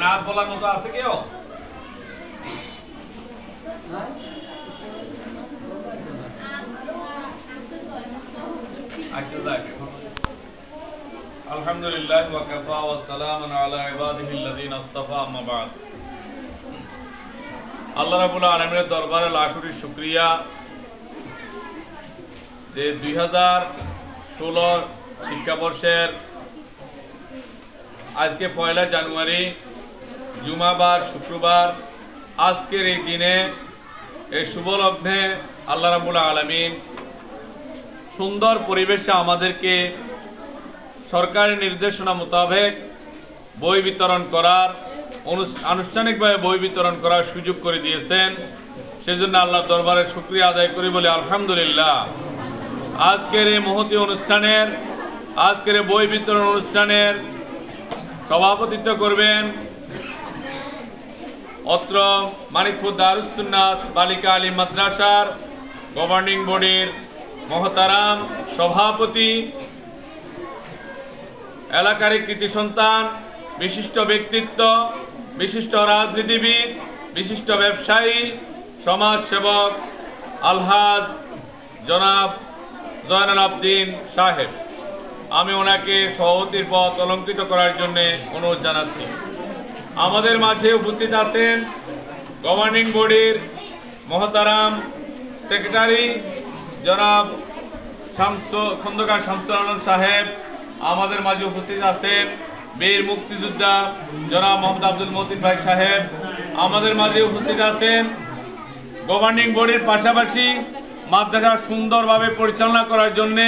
নাচ বলার মতো আছে কেউ? আলহামদুলিল্লাহ ওয়া কাফা ওয়া সালামুন আলা ইবাদিহিল্লাযিনা ইসতাফা আম্মা বা'দ। আল্লাহ রাব্বুল আলামিনের দরবারে লাখ কোটি শুকরিয়া যে 2016 শিক্ষাবর্ষের আজকে 1 জানুয়ারি জুমাবার শুক্রবার আজকের এই দিনে এই শুভ লগ্নে আল্লাহ রাব্বুল আলামিন সুন্দর পরিবেশে আমাদেরকে সরকারের নির্দেশনা মোতাবেক বই বিতরণ করার আনুষ্ঠানিকভাবে বই বিতরণ করার সুযোগ করে দিয়েছেন। সেজন্য আল্লাহর দরবারে শুকরিয়া আদায় করি বলে আলহামদুলিল্লাহ। আজকের এই মহতী অনুষ্ঠানের আজকের বই বিতরণ অনুষ্ঠানের সভাপতিত্ব করবেন অত্র মানিকপুর দারুস সুন্নাত বালিকা আলিম মাদ্রাসার গভর্নিং বডির মহতারাম সভাপতি, এলাকার কৃতি সন্তান, বিশিষ্ট ব্যক্তিত্ব, বিশিষ্ট রাজনীতিবিদ, বিশিষ্ট ব্যবসায়ী, সমাজসেবক আলহাজ জনাব জয়নুল আবদিন সাহেব। আমি ওনাকে সভাপতির পদ অলঙ্কৃত করার জন্য অনুরোধ জানাচ্ছি। আমাদের মাঝে উপস্থিত আছেন গভর্নিং বডির মহতারাম সেক্রেটারি জনাব খন্দকার শামসুল আলম সাহেব। আমাদের মাঝে উপস্থিত আছেন বীর মুক্তিযোদ্ধা জনাব মোহাম্মদ আব্দুল মতিন ভাই সাহেব। আমাদের মাঝে উপস্থিত আছেন গভর্নিং বডির পাশাপাশি মাদ্রাসা সুন্দরভাবে পরিচালনা করার জন্য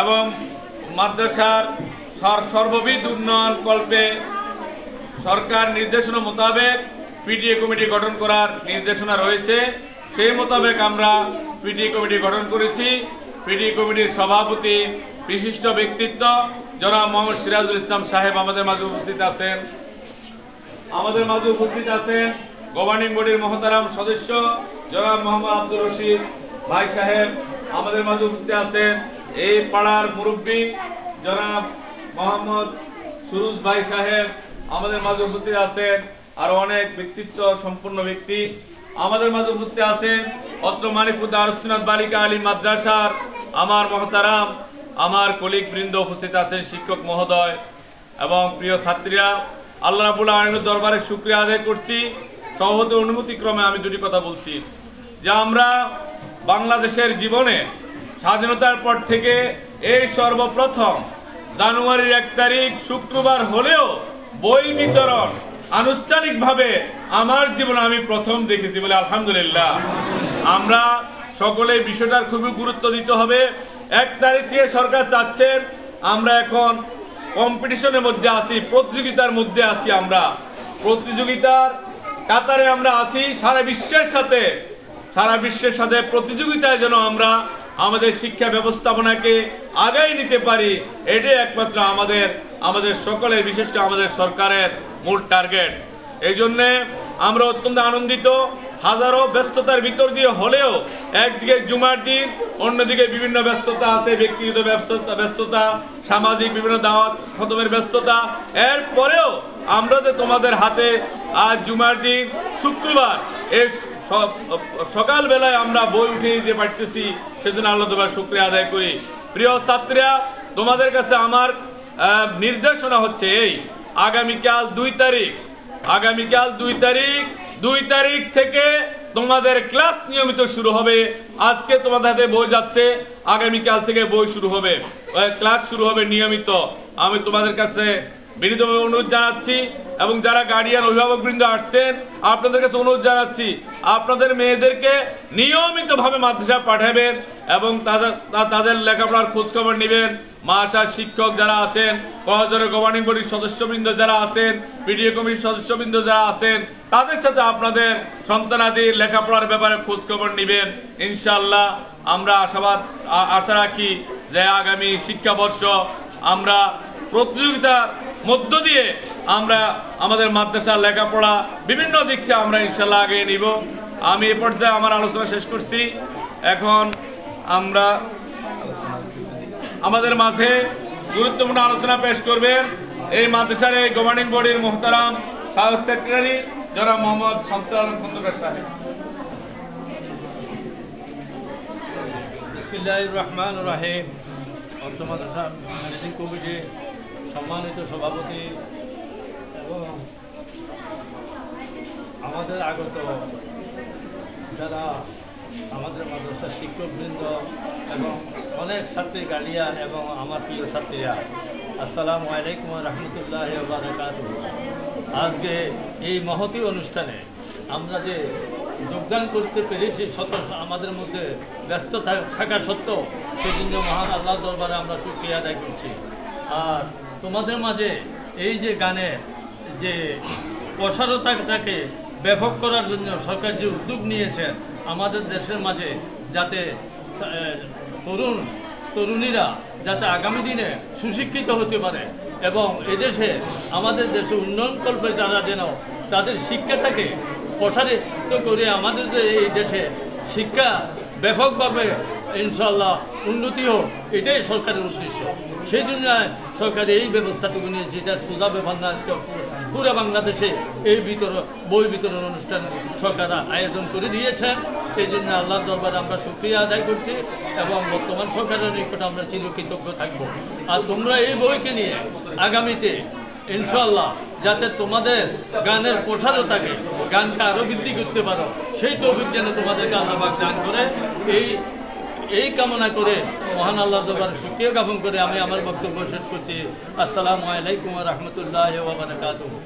এবং মাদ্রাসার সর্ববিধ উন্নয়ন কল্পে সরকার নির্দেশনা মোতাবেক পিটিএ কমিটি গঠন করার নির্দেশনা রয়েছে। সেই মোতাবেক আমরা পিটিএ কমিটি গঠন করেছি। পিটিএ কমিটির সভাপতি বিশিষ্ট ব্যক্তিত্ব জনাব মোহাম্মদ সিরাজুল ইসলাম সাহেব আমাদের মাঝে উপস্থিত আছেন। আমাদের মাঝে উপস্থিত আছেন গভর্নিং বডির মহতারাম সদস্য জনাব মোহাম্মদ আব্দুর রশিদ ভাই সাহেব। আমাদের মাঝে উপস্থিত আছেন এই পাড়ার মুরব্বী জনাব মোহাম্মদ সুরুজ ভাই সাহেব। আমাদের মাঝে উপস্থিত আছেন আরো অনেক ব্যক্তিত্ব সম্পন্ন ব্যক্তি। আমাদের মাঝে উপস্থিত আছেন অত্র মানিকপুর দারুস সুন্নাত বালিকা আলিম মাদ্রাসার আমার মহতারাম আমার কলিগ বৃন্দ উপস্থিত আছেন, শিক্ষক মহোদয় এবং প্রিয় ছাত্রীরা। আল্লাহ রাব্বুল আলামিনের দরবারে শুকরিয়া আদায় করছি। সভাপতির অনুমতি ক্রমে আমি দুটি কথা বলছি যে আমরা বাংলাদেশের জীবনে স্বাধীনতার পর থেকে এই সর্বপ্রথম জানুয়ারির 1 তারিখ শুক্রবার হলেও বই বিতরণ আনুষ্ঠানিকভাবে আমার জীবনে আমি প্রথম দেখেছি বলে আলহামদুলিল্লাহ। আমরা সকলে বিষয়টার খুবই গুরুত্ব দিতে হবে। 1 তারিখ থেকে সরকার চাচ্ছেন আমরা এখন কম্পিটিশনের মধ্যে আছি, প্রতিযোগিতার মধ্যে আছি। আমরা প্রতিযোগিতার কাতারে আমরা আছি। সারা বিশ্বের সাথে প্রতিযোগিতায় যেন আমরা আমাদের শিক্ষা ব্যবস্থাপনাকে আগায় নিতে পারি, এটাই একমাত্র আমাদের সকলের, বিশেষ করে আমাদের সরকারের মূল টার্গেট। এই জন্যে আমরা অত্যন্ত আনন্দিত। হাজারো ব্যস্ততার ভিতর দিয়ে হলেও একদিকে জুমার দিন, অন্যদিকে বিভিন্ন ব্যস্ততা আছে, ব্যক্তিগত ব্যস্ততা, সামাজিক বিভিন্ন দাওয়াত খতমের ব্যস্ততা। এরপরেও আমরা যে তোমাদের হাতে আজ জুমার দিন শুক্রবার এই সকালবেলায় আমরা বই উঠে দিতে পারতেছি, সেজন্য আল্লাহ তোমার শুকরিয়া আদায় করি। প্রিয় ছাত্রীরা, তোমাদের কাছে আমার নির্দেশনা হচ্ছে এই আগামীকাল 2 তারিখ থেকে তোমাদের ক্লাস নিয়মিত শুরু হবে। আজকে তোমাদের হাতে বই যাচ্ছে, আগামীকাল থেকে বই শুরু হবে, ক্লাস শুরু হবে নিয়মিত। আমি তোমাদের কাছে বিনীতভাবে অনুরোধ জানাচ্ছি এবং যারা গার্ডিয়ান অভিভাবকবৃন্দ আসছেন আপনাদের কাছে অনুরোধ জানাচ্ছি আপনাদের মেয়েদেরকে নিয়মিতভাবে মাদ্রাসা পাঠাবেন এবং তাদের লেখাপড়ার খোঁজখবর নেবেন। মাদ্রাসার শিক্ষক যারা আছেন, কলেজের গভর্নিং বডির সদস্যবৃন্দ যারা আছেন, পিটিএ কমিটির সদস্যবৃন্দ যারা আছেন, তাদের সাথে আপনাদের সন্তানাদির লেখাপড়ার ব্যাপারে খোঁজখবর নেবেন। ইনশাআল্লাহ আমরা আশা রাখি যে আগামী শিক্ষাবর্ষ আমরা প্রতিযোগিতার মধ্য দিয়ে আমরা আমাদের মাদ্রাসার লেখাপড়া বিভিন্ন দিক থেকে আমরা ইনশাআল্লাহ আগে নিব। আমি এ পর্যায়ে আমার আলোচনা শেষ করছি। এখন আমরা আমাদের মাঝে গুরুত্বপূর্ণ আলোচনা পেশ করবেন এই মাদ্রাসার এই গভর্নিং বডির মোহতারাম সাউথ সেক্রেটারি জনাব মোহাম্মদ শামসুল আলম খন্দকার সাহেব। বিসমিল্লাহির রহমানির রহিম। অর্থমাদ্রাসা ম্যানেজিং কমিটি সম্মানিত সভাপতি এবং আমাদের আগত যারা আমাদের মাদ্রাসার শিক্ষকবৃন্দ এবং অনেক ছাত্রী গার্ডিয়ান এবং আমার প্রিয় ছাত্রীরা, আসসালামু আলাইকুম ওয়া রাহমাতুল্লাহি ওয়া বারাকাতুহু। আজকে এই মহতী অনুষ্ঠানে আমরা যে যোগদান করতে পেরেছি, আমাদের মধ্যে ব্যস্ত থাকা সত্ত্বেও সেই জন্য মহান আল্লাহ দরবারে আমরা শুকরিয়া আদায় করছি। আর তোমাদের মাঝে এই যে গানের যে প্রসারতাটাকে ব্যাপক করার জন্য সরকার যে উদ্যোগ নিয়েছেন আমাদের দেশের মাঝে, যাতে তরুণীরা যাতে আগামী দিনে সুশিক্ষিত হতে পারে এবং এদেশে আমাদের দেশে উন্নয়ন কল্পে তারা যেন তাদের শিক্ষাটাকে প্রসারিত করে আমাদের যে এই দেশে শিক্ষা ব্যাপকভাবে ইনশাআল্লাহ উন্নতি হোক, এটাই সরকারের উদ্দেশ্য। সেই জন্য সরকার এই ব্যবস্থাটুকু নিয়েছে, এটা সোজা ব্যাপার না। পুরো বাংলাদেশে এই বই বিতরণ অনুষ্ঠান সরকার আয়োজন করে দিয়েছেন। সেই জন্য আল্লাহর দরবারে আমরা শুকরিয়া আদায় করছি এবং বর্তমান সরকারের নিকটে আমরা চিরকৃতজ্ঞ থাকব। আর তোমরা এই বইকে নিয়ে আগামীতে ইনশাআল্লাহ যাতে তোমাদের গানের প্রসারতাকে, গানকে আরও বৃদ্ধি করতে পারো, সেই তৌফিক যেন তোমাদেরকে আল্লাহ পাক দান করে, এই কামনা করে মহান আল্লাহ দরবারে শুকরিয়া জ্ঞাপন করে আমি আমার বক্তব্য শেষ করছি। আসসালামু আলাইকুম ওয়া রাহমাতুল্লাহি ওয়া বারাকাতুহু।